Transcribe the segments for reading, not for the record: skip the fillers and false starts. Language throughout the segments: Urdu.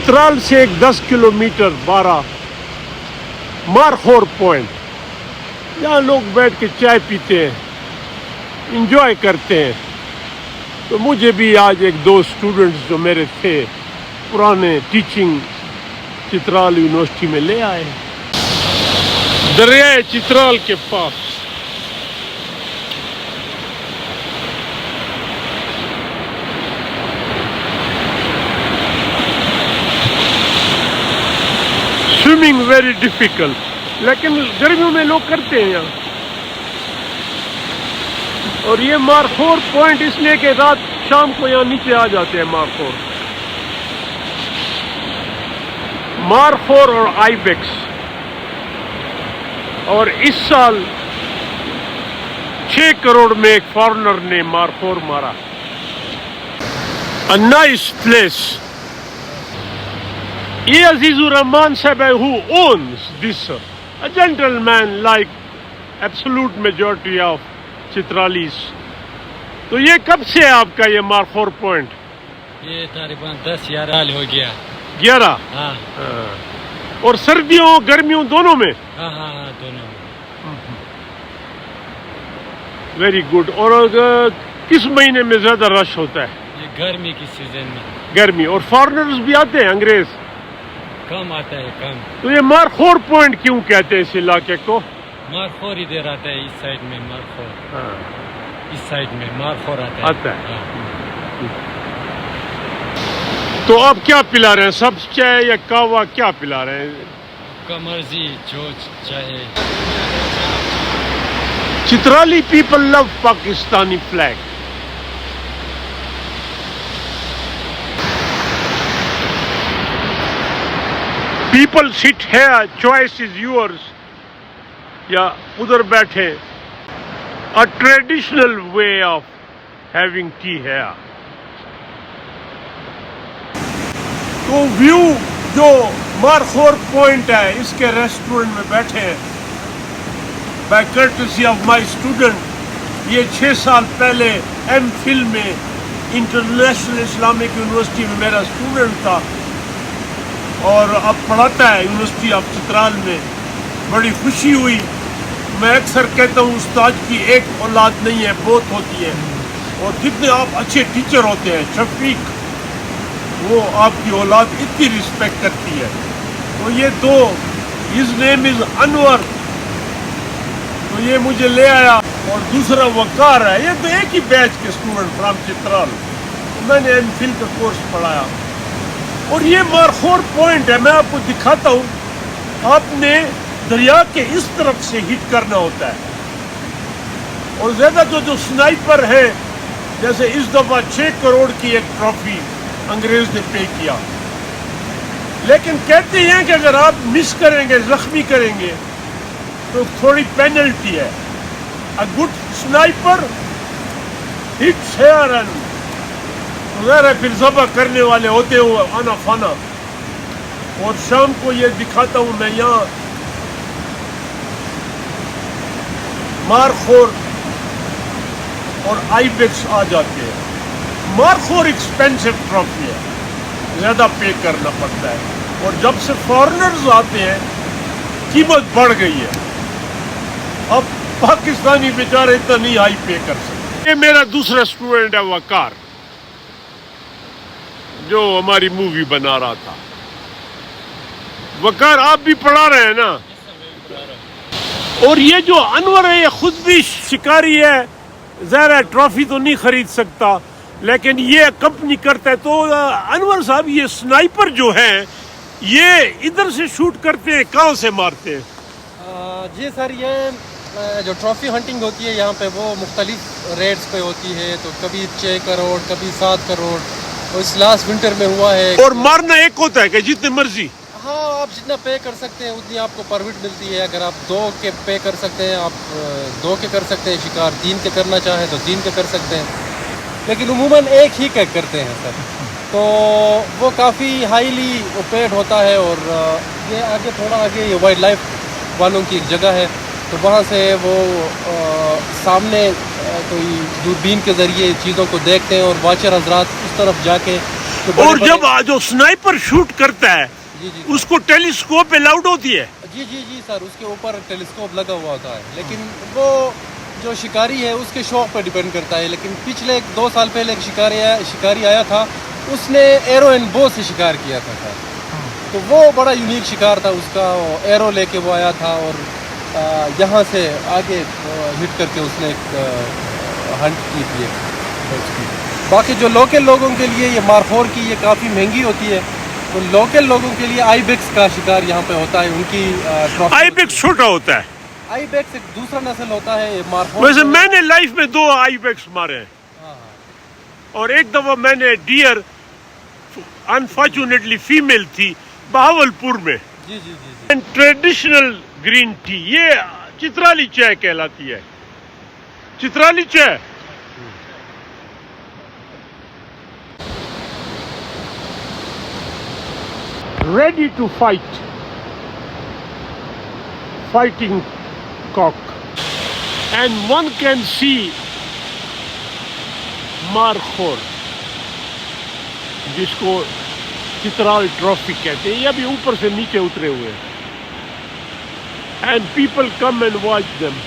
چترال سے ایک 10 کلومیٹر 12 مارخور پوائنٹ، یہاں لوگ بیٹھ کے چائے پیتے ہیں، انجوائے کرتے ہیں۔ تو مجھے بھی آج ایک دو اسٹوڈنٹس جو میرے تھے پرانے ٹیچنگ چترال یونیورسٹی میں لے آئے، دریائے چترال کے پاس۔ سوئمنگ ویری ڈیفیکلٹ، لیکن گرمیوں میں لوگ کرتے ہیں یہاں۔ اور یہ مارخور پوائنٹ اس لیے کہ رات شام کو یہاں نیچے آ جاتے ہیں مارخور اور آئی بیکس۔ اور اس سال 6 کروڑ میں ایک فارنر نے مارخور مارا۔ A nice place. یہ عزیز الرحمان صاحب ہے who owns this, a gentleman like absolute majority of چترالیس۔ تو یہ کب سے ہے آپ کا یہ مارخور پوائنٹ؟ یہ تقریباً 10-11 سال ہو گیا۔ 11؟ ہاں۔ اور سردیوں گرمیوں دونوں میں؟ ہاں ہاں ہاں دونوں میں۔ Very good. اور کس مہینے میں زیادہ رش ہوتا ہے؟ یہ گرمی کی سیزن میں۔ گرمی۔ اور فارنرز بھی آتے ہیں انگریز؟ کم آتا ہے، کم۔ تو یہ مارخور پوائنٹ کیوں کہتے ہیں اس علاقے کو؟ مارخور ادھر آتا ہے، اس سائڈ میں مارخور، اس سائڈ میں مارخور آتا ہے۔ تو آپ کیا پلا رہے ہیں، سبز چائے یا کہوہ، کیا پلا رہے ہیں؟ کا مرضی جو چاہے۔ Chitrali people love Pakistani flag. People sit here, choice is yours, یا ادھر بیٹھے۔ A traditional way of having tea here. تو ویو جو مارخور پوائنٹ ہے اس کے ریسٹورنٹ میں بیٹھے ہیں by courtesy of my student۔ یہ 6 سال پہلے ایم فل میں انٹرنیشنل اسلامک یونیورسٹی میں میرا اسٹوڈنٹ تھا اور اب پڑھاتا ہے یونیورسٹی آف چترال میں۔ بڑی خوشی ہوئی۔ میں اکثر کہتا ہوں استاد کی ایک اولاد نہیں ہے، بہت ہوتی ہے، اور جتنے آپ اچھے ٹیچر ہوتے ہیں، شفیق وہ آپ کی اولاد اتنی رسپیکٹ کرتی ہے۔ تو یہ دو، his name is انور، تو یہ مجھے لے آیا، اور دوسرا وقار ہے۔ یہ تو ایک ہی بیچ کے اسٹوڈنٹ فرام چترال، میں نے ایم فل کا کورس پڑھایا۔ اور یہ مارخور پوائنٹ ہے، میں آپ کو دکھاتا ہوں۔ آپ نے دریا کے اس طرف سے ہٹ کرنا ہوتا ہے، اور زیادہ جو سنائپر ہے، جیسے اس دفعہ 6 کروڑ کی ایک ٹرافی انگریز نے پے کیا، لیکن کہتے ہیں کہ اگر آپ مس کریں گے، زخمی کریں گے تو تھوڑی پینلٹی ہے۔ A good sniper hits here and ظاہر ہے پھر ذبح کرنے والے ہوتے ہوئے آنا فانا۔ اور شام کو یہ دکھاتا ہوں میں، یہاں مارخور اور آئی بیکس آ جاتے ہیں۔ مارخور ایکسپینسو ٹرافی ہے، زیادہ پے کرنا پڑتا ہے، اور جب سے فارنرز آتے ہیں قیمت بڑھ گئی ہے۔ اب پاکستانی بیچارے اتنا نہیں ہائی پے کر سکتے۔ یہ میرا دوسرا اسٹوڈنٹ ہے وقار، جو ہماری مووی بنا رہا تھا۔ وقار آپ بھی پڑھا رہے ہیں نا؟ اور یہ جو انور ہے یہ خود بھی شکاری ہے، ظاہر ہے ٹرافی تو نہیں خرید سکتا، لیکن یہ کمپنی کرتا ہے۔ تو انور صاحب یہ سنائپر جو ہے یہ ادھر سے شوٹ کرتے ہیں، کہاں سے مارتے ہیں؟ جی سر، یہ جو ٹرافی ہنٹنگ ہوتی ہے یہاں پہ وہ مختلف ریٹس پہ ہوتی ہے، تو کبھی 6 کروڑ، کبھی 7 کروڑ، اور اس لاسٹ ونٹر میں ہوا ہے۔ اور مارنا ایک ہوتا ہے کہ جتنے مرضی؟ ہاں، آپ جتنا پے کر سکتے ہیں اتنی آپ کو پرمٹ ملتی ہے۔ اگر آپ 2 کے پے کر سکتے ہیں، آپ 2 کے کر سکتے ہیں شکار، 3 کے کرنا چاہیں تو 3 کے کر سکتے ہیں، لیکن عموماً ایک ہی کا کرتے ہیں سر۔ تو وہ کافی ہائیلی پیڈ ہوتا ہے، اور یہ آگے تھوڑا آگے یہ وائلڈ لائف والوں کی ایک جگہ ہے، تو وہاں سے وہ سامنے کوئی دوربین کے ذریعے چیزوں کو دیکھتے ہیں، اور واچر حضرات اس طرف جا کے تو بڑے اور بڑے- جب جو سنائپر شوٹ کرتا ہے جی جی اس کو ٹیلیسکوپ الاؤڈ ہوتی ہے. جی جی جی سر، اس کے اوپر ٹیلیسکوپ لگا ہوا ہوتا ہے، لیکن وہ جو شکاری ہے اس کے شوق پہ ڈیپینڈ کرتا ہے. لیکن پچھلے 2 سال پہلے ایک شکاری آیا تھا، اس نے ایرو اینڈ بو سے شکار کیا تھا سر. تو وہ بڑا یونیک شکار تھا اس کا. ایرو لے کے وہ آیا تھا اور یہاں سے آگے ہٹ کر کے اس نے ایک ہنٹ کی تھی اس کی. باقی جو لوکل لوگوں کے لیے یہ مارخور کی یہ کافی مہنگی ہوتی ہے، تو لوکل لوگوں کے لیے آئی بیکس کا شکار یہاں پہ ہوتا ہے. ان کی آئی بیکس چھوٹا ہوتا ہے. آئی بیکس ایک دوسرا نسل ہوتا ہے مارخور. ویسے میں نے لائف میں 2 آئی بیکس مارے ہیں، ہاں ہاں اور ایک دفعہ میں نے ڈیئر انفارچونیٹلی فیمیل تھی بہاولپور میں. جی جی جی جی ٹریڈیشنل گرین ٹی، یہ چترالی چائے کہلاتی ہے. چترالی چائے ready to fighting cock, and one can see Markhor جس کو چترال ٹرافی کہتے ہیں. یہ ابھی اوپر سے نیچے اترے ہوئے ہیں. And people come and watch them.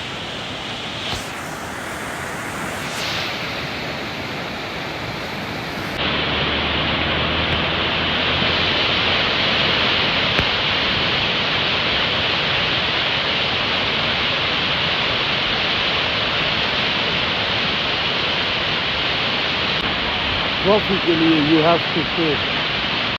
Trophy کے لیے یو ہیو ٹو پے.